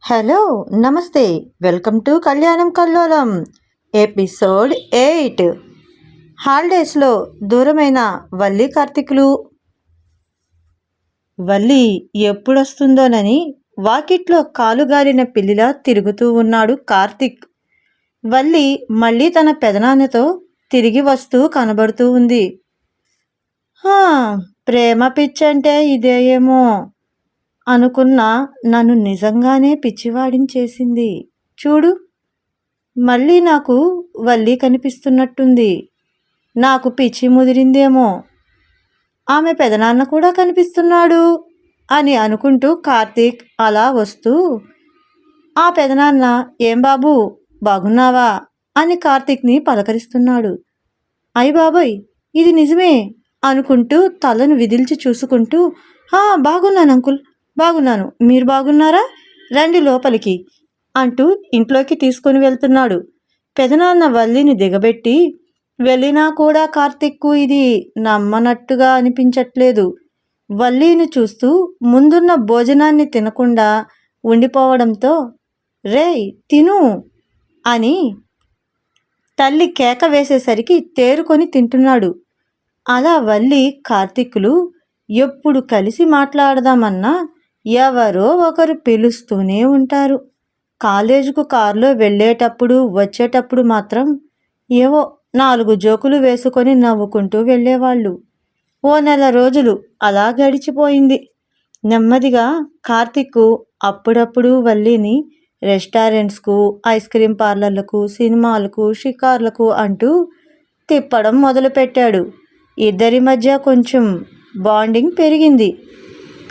Hello నమస్తే welcome to కళ్యాణం కల్లోలం ఎపిసోడ్ 8. హాలిడేస్లో దూరమైన వల్లి కార్తిక్లు. వల్లి ఎప్పుడొస్తుందోనని వాకిట్లో కాలుగాలిన పిల్లిలా తిరుగుతూ ఉన్నాడు కార్తిక్. వల్లి మళ్ళీ తన పెదనాన్నతో తిరిగి వస్తూ కనబడుతూ ఉంది. ప్రేమ పిచ్చంటే ఇదే ఏమో అనుకున్నా, నన్ను నిజంగానే పిచ్చివాడిని చేసింది. చూడు, మళ్ళీ నాకు వల్లి కనిపిస్తున్నట్టుంది. నాకు పిచ్చి ముదిరిందేమో, ఆమె పెదనాన్న కూడా కనిపిస్తున్నాడు అని అనుకుంటూ కార్తీక్ అలా వస్తూ, ఆ పెదనాన్న ఏం బాబు బాగున్నావా అని కార్తీక్ని పలకరిస్తున్నాడు. అయ్ బాబోయ్, ఇది నిజమే అనుకుంటూ తలను విదిల్చి చూసుకుంటూ, బాగున్నాను అంకుల్, బాగున్నాను, మీరు బాగున్నారా, రండి లోపలికి అంటూ ఇంట్లోకి తీసుకొని వెళ్తున్నాడు. పెదనాన్న వల్లిని దిగబెట్టి వెళ్ళినా కూడా కార్తిక్కు ఇది నమ్మనట్టుగా అనిపించట్లేదు. వల్లిని చూస్తూ ముందున్న భోజనాన్ని తినకుండా ఉండిపోవడంతో, రేయ్ తిను అని తల్లి కేక వేసేసరికి తేరుకొని తింటున్నాడు. అలా వల్లి కార్తిక్లు ఎప్పుడు కలిసి మాట్లాడదామన్నా ఎవరో ఒకరు పిలుస్తూనే ఉంటారు. కాలేజీకు కారులో వెళ్ళేటప్పుడు వచ్చేటప్పుడు మాత్రం ఏవో 4 జోకులు వేసుకొని నవ్వుకుంటూ వెళ్ళేవాళ్ళు. ఓ నెల రోజులు అలా గడిచిపోయింది. నెమ్మదిగా కార్తిక్ అప్పుడప్పుడు వల్లిని రెస్టారెంట్స్కు, ఐస్ క్రీమ్ పార్లర్లకు, సినిమాలకు, షికార్లకు అంటూ తిప్పడం మొదలుపెట్టాడు. ఇద్దరి మధ్య కొంచెం బాండింగ్ పెరిగింది.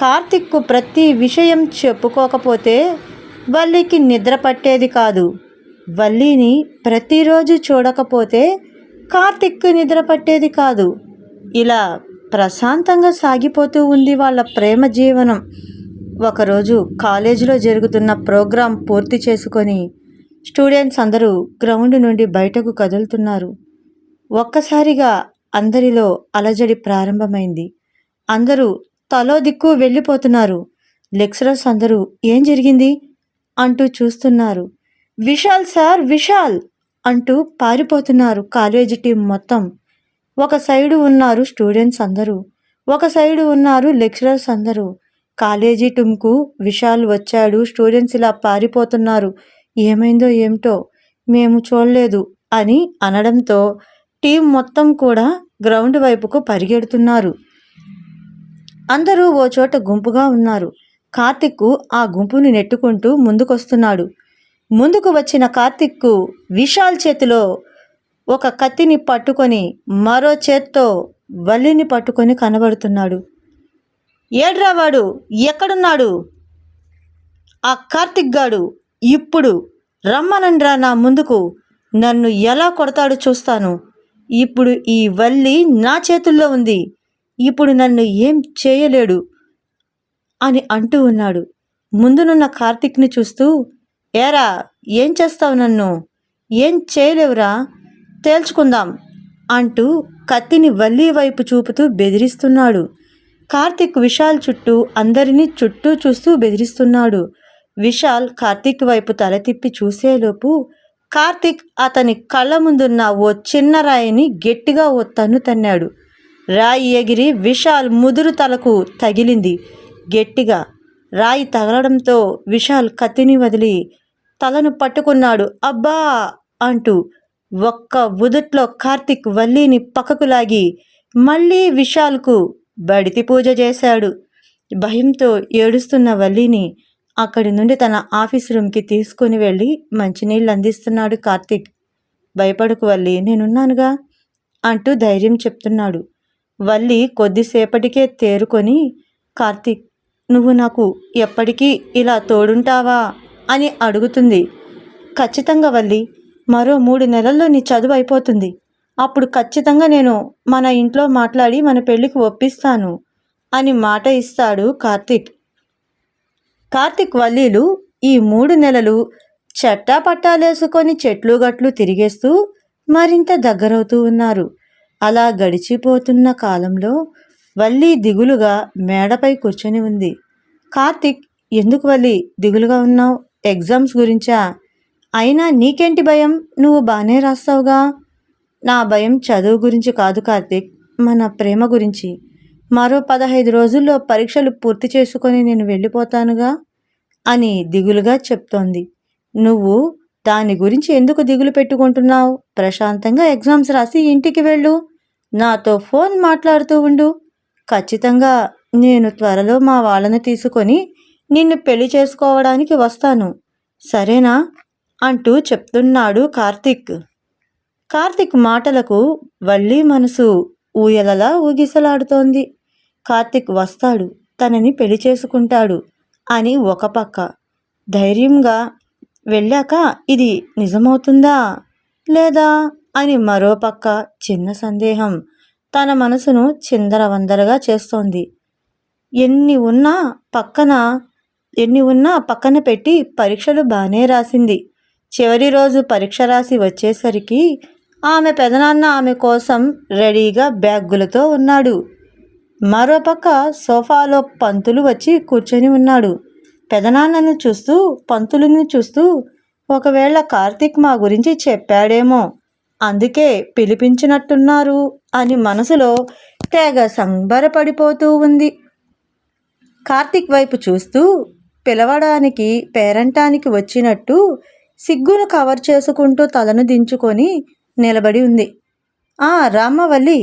కార్తిక్కు ప్రతి విషయం చెప్పుకోకపోతే వల్లికి నిద్ర పట్టేది కాదు. వల్లిని ప్రతిరోజు చూడకపోతే కార్తిక్కు నిద్ర పట్టేది కాదు. ఇలా ప్రశాంతంగా సాగిపోతూ ఉంది వాళ్ళ ప్రేమ జీవనం. ఒకరోజు కాలేజీలో జరుగుతున్న ప్రోగ్రాం పూర్తి చేసుకొని స్టూడెంట్స్ అందరూ గ్రౌండ్ నుండి బయటకు కదులుతున్నారు. ఒక్కసారిగా అందరిలో అలజడి ప్రారంభమైంది. అందరూ తలో దిక్కు వెళ్ళిపోతున్నారు. లెక్చరర్స్ అందరూ ఏం జరిగింది అంటూ చూస్తున్నారు. విశాల్ సార్, విశాల్ అంటూ పారిపోతున్నారు కాలేజీ టీం మొత్తం. ఒక సైడు ఉన్నారు స్టూడెంట్స్ అందరూ, ఒక సైడు ఉన్నారు లెక్చరర్స్ అందరూ. కాలేజీ టీంకు విశాల్ వచ్చాడు. స్టూడెంట్స్ ఇలా పారిపోతున్నారు. ఏమైందో ఏమిటో మేము చూడలేదు అని అనడంతో టీం మొత్తం కూడా గ్రౌండ్ వైపుకు పరిగెడుతున్నారు. అందరూ ఓ చోట గుంపుగా ఉన్నారు. కార్తిక్ ఆ గుంపుని నెట్టుకుంటూ ముందుకొస్తున్నాడు. ముందుకు వచ్చిన కార్తిక్ విశాల్ చేతిలో ఒక కత్తిని పట్టుకొని మరో చేత్తో వల్లిని పట్టుకొని కనబడుతున్నాడు. ఏడ్రా వాడు, ఎక్కడున్నాడు? ఆ కార్తిక్ గాడు ఇప్పుడు రమ్మనండ్రా నా ముందుకు, నన్ను ఎలా కొడతాడు చూస్తాను. ఇప్పుడు ఈ వల్లి నా చేతుల్లో ఉంది, ఇప్పుడు నన్ను ఏం చేయలేడు అని అంటూ ఉన్నాడు. ముందునున్న కార్తిక్ని చూస్తూ, ఏరా ఏం చేస్తావు, నన్ను ఏం చేయలేవురా, తేల్చుకుందాం అంటూ కత్తిని వల్లి వైపు చూపుతూ బెదిరిస్తున్నాడు. కార్తిక్ విశాల్ చుట్టూ అందరినీ చుట్టూ చూస్తూ బెదిరిస్తున్నాడు. విశాల్ కార్తిక్ వైపు తల తిప్పి చూసేలోపు కార్తిక్ అతని కళ్ళ ముందున్న ఓ చిన్న రాయిని గట్టిగా ఓ తన్ను తన్నాడు. రాయి ఎగిరి విశాల్ ముదురు తలకు తగిలింది. గట్టిగా రాయి తగలడంతో విశాల్ కత్తిని వదిలి తలను పట్టుకున్నాడు. అబ్బా అంటూ ఒక్క ఉదుట్లో కార్తిక్ వల్లిని పక్కకు లాగి మళ్ళీ విశాల్కు బడితి పూజ చేశాడు. భయంతో ఏడుస్తున్న వల్లిని అక్కడి నుండి తన ఆఫీస్ రూమ్కి తీసుకుని వెళ్ళి మంచినీళ్ళు అందిస్తున్నాడు కార్తిక్. భయపడకు వల్లి, నేనున్నానుగా అంటూ ధైర్యం చెప్తున్నాడు. వల్లి కొద్దిసేపటికే తేరుకొని, కార్తిక్ నువ్వు నాకు ఎప్పటికీ ఇలా తోడుంటావా అని అడుగుతుంది. ఖచ్చితంగా వల్లి, మరో 3 నెలల్లో నీ చదువు అయిపోతుంది. అప్పుడు ఖచ్చితంగా నేను మన ఇంట్లో మాట్లాడి మన పెళ్ళికి ఒప్పిస్తాను అని మాట ఇస్తాడు కార్తిక్. కార్తిక్ వల్లీలు ఈ 3 నెలలు చట్టాపట్టాలేసుకొని చెట్లు గట్లు తిరిగేస్తూ మరింత దగ్గరవుతూ ఉన్నారు. అలా గడిచిపోతున్న కాలంలో వల్లి దిగులుగా మేడపై కూర్చొని ఉంది. కార్తిక్, ఎందుకు వల్లి దిగులుగా ఉన్నావు ఎగ్జామ్స్ గురించా? అయినా నీకేంటి భయం? నువ్వు బాగానే రాస్తావుగా. నా భయం చదువు గురించి కాదు కార్తీక్, మన ప్రేమ గురించి. మరో 15 రోజుల్లో పరీక్షలు పూర్తి చేసుకొని నేను వెళ్ళిపోతానుగా అని దిగులుగా చెప్తోంది. నువ్వు దాని గురించి ఎందుకు దిగులు పెట్టుకుంటున్నావు? ప్రశాంతంగా ఎగ్జామ్స్ రాసి ఇంటికి వెళ్ళు. నాతో ఫోన్ మాట్లాడుతూ ఉండు. ఖచ్చితంగా నేను త్వరలో మా వాళ్ళని తీసుకొని నిన్ను పెళ్లి చేసుకోవడానికి వస్తాను, సరేనా అంటూ చెప్తున్నాడు కార్తీక్. కార్తీక్ మాటలకు వల్లి మనసు ఊయలలా ఊగిసలాడుతోంది. కార్తీక్ వస్తాడు, తనని పెళ్లి చేసుకుంటాడు అని ఒక పక్క, ధైర్యంగా వెళ్ళాక ఇది నిజమవుతుందా లేదా అని మరో పక్క చిన్న సందేహం తన మనసును చిందరవందరగా చేస్తోంది. ఎన్ని ఉన్నా పక్కన పెట్టి పరీక్షలు బాగానే రాసింది. చివరి రోజు పరీక్ష రాసి వచ్చేసరికి ఆమె పెదనాన్న ఆమె కోసం రెడీగా బ్యాగులతో ఉన్నాడు. మరోపక్క సోఫాలో పంతులు వచ్చి కూర్చొని ఉన్నాడు. పెదనాన్నను చూస్తూ పంతులుని చూస్తూ, ఒకవేళ కార్తీక్ మా గురించి చెప్పాడేమో, అందుకే పిలిపించినట్టున్నారు అని మనసులో తెగ సంబరపడిపోతూ ఉంది. కార్తీక్ వైపు చూస్తూ పిలవడానికి పేరంటానికి వచ్చినట్టు సిగ్గును కవర్ చేసుకుంటూ తలను దించుకొని నిలబడి ఉంది. రామ్మవల్లి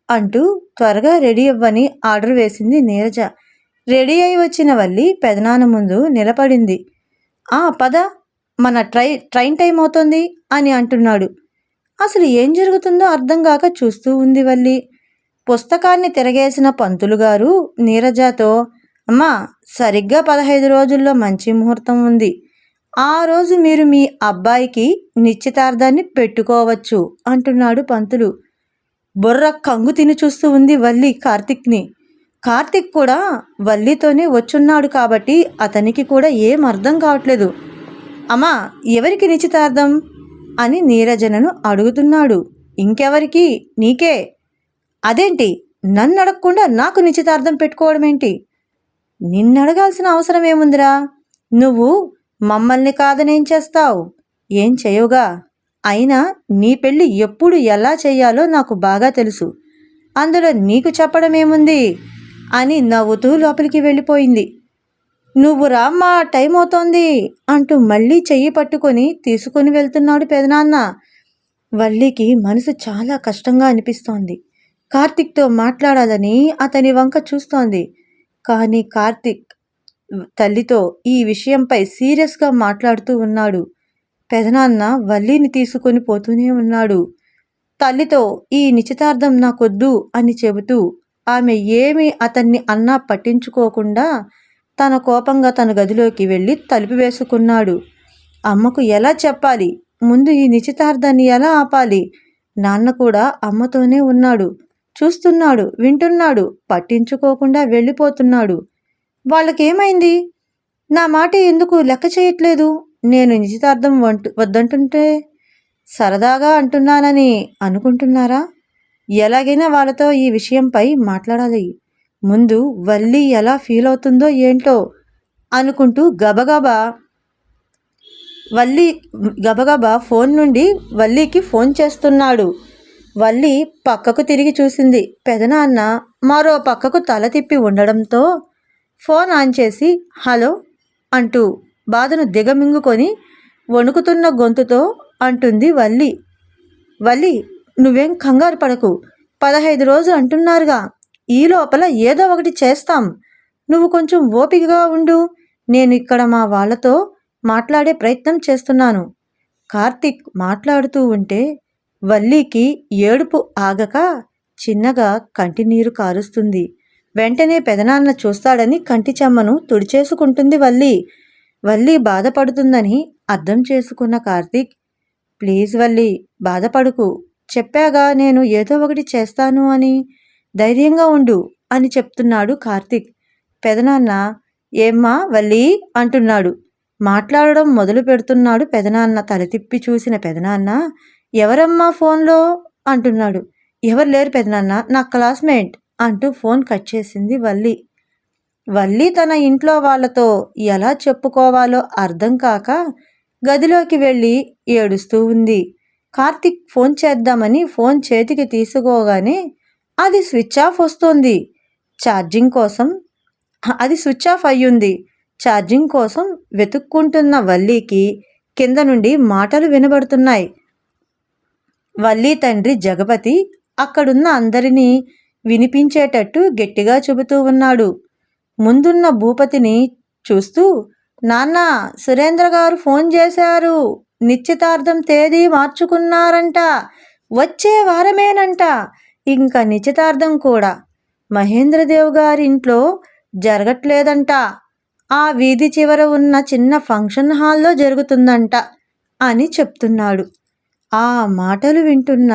అంటూ త్వరగా రెడీ అవ్వని ఆర్డర్ వేసింది నీరజ. రెడీ అయి వచ్చిన వల్లి పెదనాన్న ముందు నిలబడింది. పద, మన ట్రైన్ టైం అవుతుంది అని అంటున్నాడు. అసలు ఏం జరుగుతుందో అర్థం కాక చూస్తూ ఉంది వల్లి. పుస్తకాన్ని తిరగేసిన పంతులు గారు నీరజతో, అమ్మా, సరిగ్గా 15 రోజుల్లో మంచి ముహూర్తం ఉంది. ఆ రోజు మీరు మీ అబ్బాయికి నిశ్చితార్థాన్ని పెట్టుకోవచ్చు అంటున్నాడు పంతులు. బుర్ర కంగు తిని చూస్తూ ఉంది వల్లి కార్తీక్ని. కార్తీక్ కూడా వల్లితోనే వచ్చున్నాడు కాబట్టి అతనికి కూడా ఏం అర్థం కావట్లేదు. అమ్మా, ఎవరికి నిశ్చితార్థం అని నీరజనను అడుగుతున్నాడు. ఇంకెవరికి? నీకే. అదేంటి, నన్ను అడగకుండా నాకు నిశ్చితార్థం పెట్టుకోవడం ఏంటి? నిన్నడగాల్సిన అవసరం ఏముందిరా? నువ్వు మమ్మల్ని కాదనేం చేస్తావు? ఏం చేయవుగా. అయినా నీ పెళ్ళి ఎప్పుడు ఎలా చెయ్యాలో నాకు బాగా తెలుసు. అందులో నీకు చెప్పడం ఏముంది అని నవ్వుతూ లోపలికి వెళ్ళిపోయింది. నువ్వు రామ్మా, టైం అవుతోంది అంటూ మళ్ళీ చెయ్యి పట్టుకొని తీసుకుని వెళ్తున్నాడు పెదనాన్న. వల్లికి మనసు చాలా కష్టంగా అనిపిస్తోంది. కార్తీక్తో మాట్లాడాలని అతని వంక చూస్తోంది. కానీ కార్తీక్ తల్లితో ఈ విషయంపై సీరియస్గా మాట్లాడుతూ ఉన్నాడు. పెదనాన్న వల్లిని తీసుకొని పోతూనే ఉన్నాడు. తల్లితో ఈ నిశ్చితార్థం నాకొద్దు అని చెబుతూ ఆమె ఏమీ అతన్ని అన్నా పట్టించుకోకుండా తన కోపంగా తన గదిలోకి వెళ్ళి తలుపు వేసుకున్నాడు. అమ్మకు ఎలా చెప్పాలి? ముందు ఈ నిశ్చితార్థాన్ని ఎలా ఆపాలి? నాన్న కూడా అమ్మతోనే ఉన్నాడు, చూస్తున్నాడు, వింటున్నాడు, పట్టించుకోకుండా వెళ్ళిపోతున్నాడు. వాళ్ళకేమైంది? నా మాట ఎందుకు లెక్క చేయట్లేదు? నేను నిశ్చితార్థం వద్దంటుంటే సరదాగా అంటున్నానని అనుకుంటున్నారా? ఎలాగైనా వాళ్ళతో ఈ విషయంపై మాట్లాడాలి. ముందు వల్లి ఎలా ఫీల్ అవుతుందో ఏంటో అనుకుంటూ గబగబా ఫోన్ నుండి వల్లికి ఫోన్ చేస్తున్నాడు. వల్లి పక్కకు తిరిగి చూసింది. పెదనాన్న మరో పక్కకు తల తిప్పి ఉండడంతో ఫోన్ ఆన్ చేసి హలో అంటూ బాధను దిగమింగుకొని వణుకుతున్న గొంతుతో అంటుంది వల్లి. వల్లి, నువ్వేం కంగారు పడకు. 15 రోజులు అంటున్నారుగా, ఈ లోపల ఏదో ఒకటి చేస్తాం. నువ్వు కొంచెం ఓపికగా ఉండు. నేను ఇక్కడ మా వాళ్ళతో మాట్లాడే ప్రయత్నం చేస్తున్నాను. కార్తీక్ మాట్లాడుతూ ఉంటే వల్లికి ఏడుపు ఆగక చిన్నగా కంటినీరు కారుస్తుంది. వెంటనే పెదనాన్న చూస్తాడని కంటి చెమ్మను తుడిచేసుకుంటుంది వల్లి బాధపడుతుందని అర్థం చేసుకున్న కార్తీక్, ప్లీజ్ వల్లి, బాధపడుకు. చెప్పాగా నేను ఏదో ఒకటి చేస్తాను అని. ధైర్యంగా ఉండు అని చెప్తున్నాడు కార్తీక్. పెదనాన్న, ఏమ్మా వల్లి అంటున్నాడు. మాట్లాడడం మొదలు పెడుతున్నాడు పెదనాన్న. తల తిప్పి చూసిన పెదనాన్న, ఎవరమ్మా ఫోన్లో అంటున్నాడు. ఎవరు లేరు పెదనాన్న, నా క్లాస్మేట్ అంటూ ఫోన్ కట్ చేసింది వల్లి. వల్లి తన ఇంట్లో వాళ్లతో ఎలా చెప్పుకోవాలో అర్థం కాక గదిలోకి వెళ్ళి ఏడుస్తూ ఉంది. కార్తిక్ ఫోన్ చేద్దామని ఫోన్ చేతికి తీసుకోగానే అది స్విచ్ ఆఫ్ వస్తోంది. అది స్విచ్ ఆఫ్ అయ్యింది. ఛార్జింగ్ కోసం వెతుక్కుంటున్న వల్లికి కింద నుండి మాటలు వినబడుతున్నాయి. వల్లి తండ్రి జగపతి అక్కడున్న అందరినీ వినిపించేటట్టు గట్టిగా చెబుతూ ఉన్నాడు. ముందున్న భూపతిని చూస్తూ, నాన్న, సురేంద్ర గారు ఫోన్ చేశారు. నిశ్చితార్థం తేదీ మార్చుకున్నారంట. వచ్చే వారమేనంట. ఇంకా నిశ్చితార్థం కూడా మహేంద్రదేవ్ గారింట్లో జరగట్లేదంట. ఆ వీధి చివర ఉన్న చిన్న ఫంక్షన్ హాల్లో జరుగుతుందంట అని చెప్తున్నాడు. ఆ మాటలు వింటున్న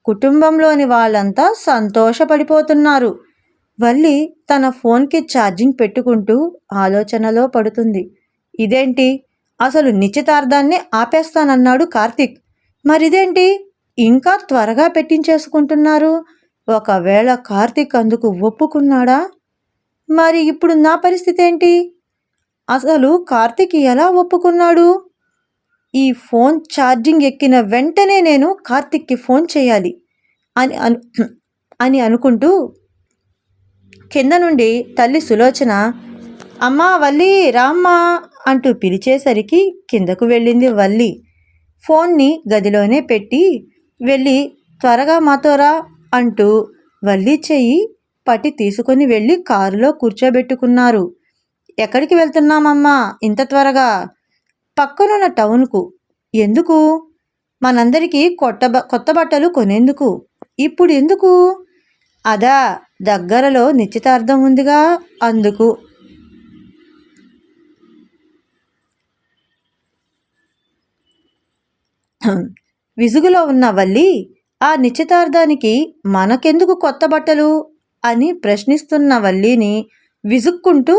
కుటుంబంలోని వాళ్ళంతా సంతోషపడిపోతున్నారు. వల్లి తన ఫోన్కి ఛార్జింగ్ పెట్టుకుంటూ ఆలోచనలో పడుతుంది. ఇదేంటి, అసలు నిశ్చితార్థాన్ని ఆపేస్తానన్నాడు కార్తిక్. మరిదేంటి ఇంకా త్వరగా పెట్టించేసుకుంటున్నారు? ఒకవేళ కార్తిక్ అందుకు ఒప్పుకున్నాడా? మరి ఇప్పుడు నా పరిస్థితి ఏంటి? అసలు కార్తిక్ ఎలా ఒప్పుకున్నాడు? ఈ ఫోన్ ఛార్జింగ్ ఎక్కిన వెంటనే నేను కార్తిక్కి ఫోన్ చేయాలి అని అనుకుంటూ కింద నుండి తల్లి సులోచన, అమ్మా వల్లి, రామ్మా అంటూ పిలిచేసరికి కిందకు వెళ్ళింది వల్లి. ఫోన్ని గదిలోనే పెట్టి వెళ్ళి త్వరగా మాతోరా అంటూ వల్లి చెయ్యి పట్టి తీసుకొని వెళ్ళి కారులో కూర్చోబెట్టుకున్నారు. ఎక్కడికి వెళ్తున్నామమ్మా ఇంత త్వరగా? పక్కనున్న టౌన్కు. ఎందుకు? మనందరికీ కొత్త బట్టలు కొనేందుకు. ఇప్పుడు ఎందుకు? అదా, దగ్గరలో నిశ్చితార్థం ఉందిగా, అందుకు. విసుగులో ఉన్న వల్లి ఆ నిశ్చితార్థానికి మనకెందుకు కొత్త బట్టలు అని ప్రశ్నిస్తున్న వల్లిని విసుక్కుంటూ,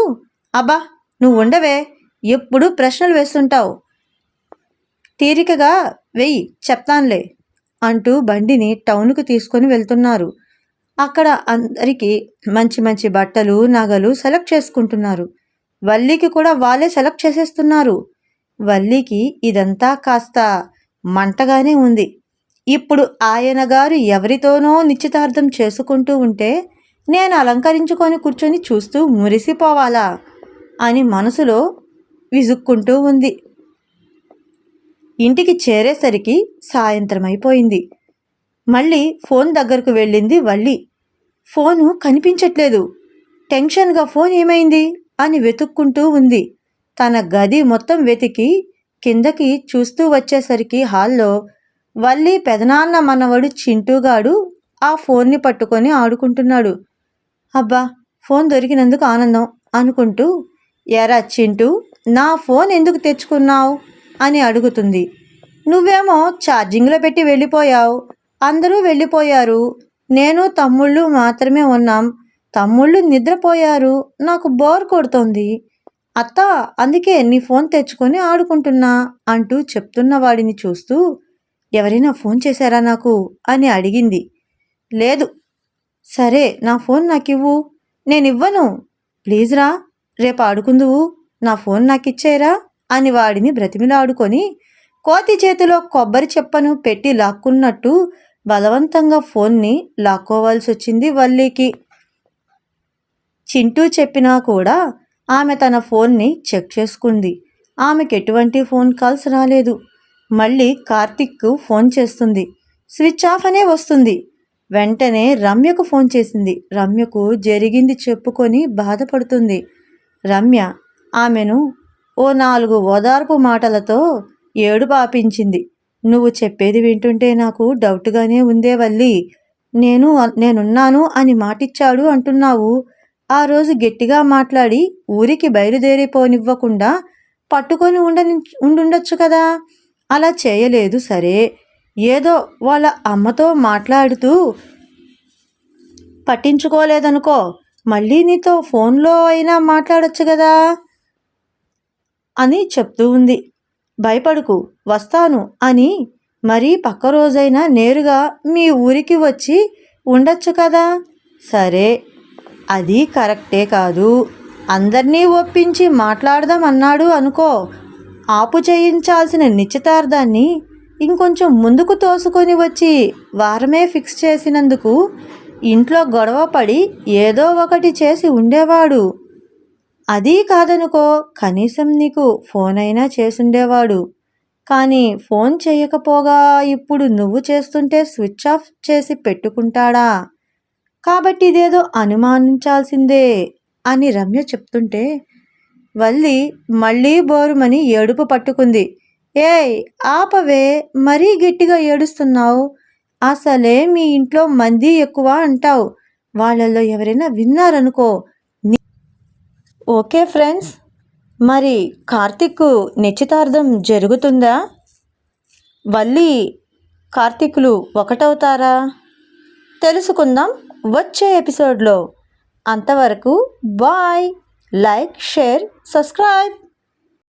అబ్బా నువ్వు ఉండవే, ఎప్పుడు ప్రశ్నలు వేస్తుంటావు, తీరికగా వెయ్యి చెప్తాన్లే అంటూ బండిని టౌన్కు తీసుకొని వెళ్తున్నారు. అక్కడ అందరికీ మంచి మంచి బట్టలు, నగలు సెలెక్ట్ చేసుకుంటున్నారు. వల్లికి కూడా వాళ్ళే సెలెక్ట్ చేసేస్తున్నారు. వల్లికి ఇదంతా కాస్త మంటగానే ఉంది. ఇప్పుడు ఆయన గారు ఎవరితోనో నిశ్చితార్థం చేసుకుంటూ ఉంటే నేను అలంకరించుకొని కూర్చొని చూస్తూ మురిసిపోవాలా అని మనసులో విసుక్కుంటూ ఉంది. ఇంటికి చేరేసరికి సాయంత్రం అయిపోయింది. మళ్ళీ ఫోన్ దగ్గరకు వెళ్ళింది వల్లి. ఫోను కనిపించట్లేదు. టెన్షన్గా ఫోన్ ఏమైంది అని వెతుక్కుంటూ ఉంది. తన గది మొత్తం వెతికి కిందకి చూస్తూ వచ్చేసరికి హాల్లో వల్లి పెదనాన్న మనవడు చింటూగాడు ఆ ఫోన్ని పట్టుకొని ఆడుకుంటున్నాడు. అబ్బా, ఫోన్ దొరికినందుకు ఆనందం అనుకుంటూ, ఎరా చింటూ, నా ఫోన్ ఎందుకు తెచ్చుకున్నావు అని అడుగుతుంది. నువ్వేమో ఛార్జింగ్లో పెట్టి వెళ్ళిపోయావు. అందరూ వెళ్ళిపోయారు. నేను తమ్ముళ్ళు మాత్రమే ఉన్నాం. తమ్ముళ్ళు నిద్రపోయారు. నాకు బోర్ కొడుతోంది అత్త, అందుకే నీ ఫోన్ తెచ్చుకొని ఆడుకుంటున్నా అంటూ చెప్తున్న వాడిని చూస్తూ, ఎవరైనా ఫోన్ చేశారా నాకు అని అడిగింది. లేదు. సరే, నా ఫోన్ నాకివ్వు. నేనివ్వను, ప్లీజ్ రా, రేపు ఆడుకుందువు, నా ఫోన్ నాకిచ్చేరా అని వాడిని బ్రతిమిలాడుకొని కోతి చేతిలో కొబ్బరి చెప్పను పెట్టి లాక్కున్నట్టు బలవంతంగా ఫోన్ని లాక్కోవాల్సి వచ్చింది వల్లికి. చింటూ చెప్పినా కూడా ఆమె తన ఫోన్ని చెక్ చేసుకుంది. ఆమెకు ఎటువంటి ఫోన్ కాల్స్ రాలేదు. మళ్ళీ కార్తిక్కు ఫోన్ చేస్తుంది. స్విచ్ ఆఫ్ అనే వస్తుంది. వెంటనే రమ్యకు ఫోన్ చేసింది. రమ్యకు జరిగింది చెప్పుకొని బాధపడుతుంది. రమ్య ఆమెను ఓ 4 ఓదార్పు మాటలతో ఏడుపు ఆపించింది. నువ్వు చెప్పేది వింటుంటే నాకు డౌట్గానే ఉందే వల్లి. నేనున్నాను అని మాటిచ్చాడు అంటున్నావు. ఆ రోజు గట్టిగా మాట్లాడి ఊరికి బయలుదేరిపోనివ్వకుండా పట్టుకొని ఉండుండొచ్చు కదా. అలా చేయలేదు. సరే, ఏదో వాళ్ళ అమ్మతో మాట్లాడుతూ పట్టించుకోలేదనుకో, మళ్ళీ నీతో ఫోన్లో అయినా మాట్లాడొచ్చు కదా అని చెప్తూ ఉంది. భయపడుకు, వస్తాను అని మరీ పక్క రోజైనా నేరుగా మీ ఊరికి వచ్చి ఉండొచ్చు కదా. సరే, అది కరెక్టే కాదు అందరినీ ఒప్పించి మాట్లాడదాం అన్నాడు అనుకో. ఆపు చేయించాల్సిన నిశ్చితార్థాన్ని ఇంకొంచెం ముందుకు తోసుకొని వచ్చి వారమే ఫిక్స్ చేసినందుకు ఇంట్లో గొడవ పడి ఏదో ఒకటి చేసి ఉండేవాడు. అదీ కాదనుకో, కనీసం నీకు ఫోన్ అయినా చేసుండేవాడు. కానీ ఫోన్ చేయకపోగా ఇప్పుడు నువ్వు చేస్తుంటే స్విచ్ ఆఫ్ చేసి పెట్టుకుంటాడా? కాబట్టి ఇదేదో అనుమానించాల్సిందే అని రమ్య చెప్తుంటే వల్లి మళ్ళీ బోరుమని ఏడుపు పట్టుకుంది. ఏయ్ ఆపవే, మరీ గట్టిగా ఏడుస్తున్నావు. అసలే మీ ఇంట్లో మంది ఎక్కువ అంటావు. వాళ్ళల్లో ఎవరైనా విన్నారనుకో. ఓకే ఫ్రెండ్స్, మరి కార్తీక్ నిశ్చితార్థం జరుగుతుందా? వల్లి కార్తీకులు ఒకటవుతారా? తెలుసుకుందాం వచ్చే ఎపిసోడ్లో. అంతవరకు బాయ్. Like, share, subscribe.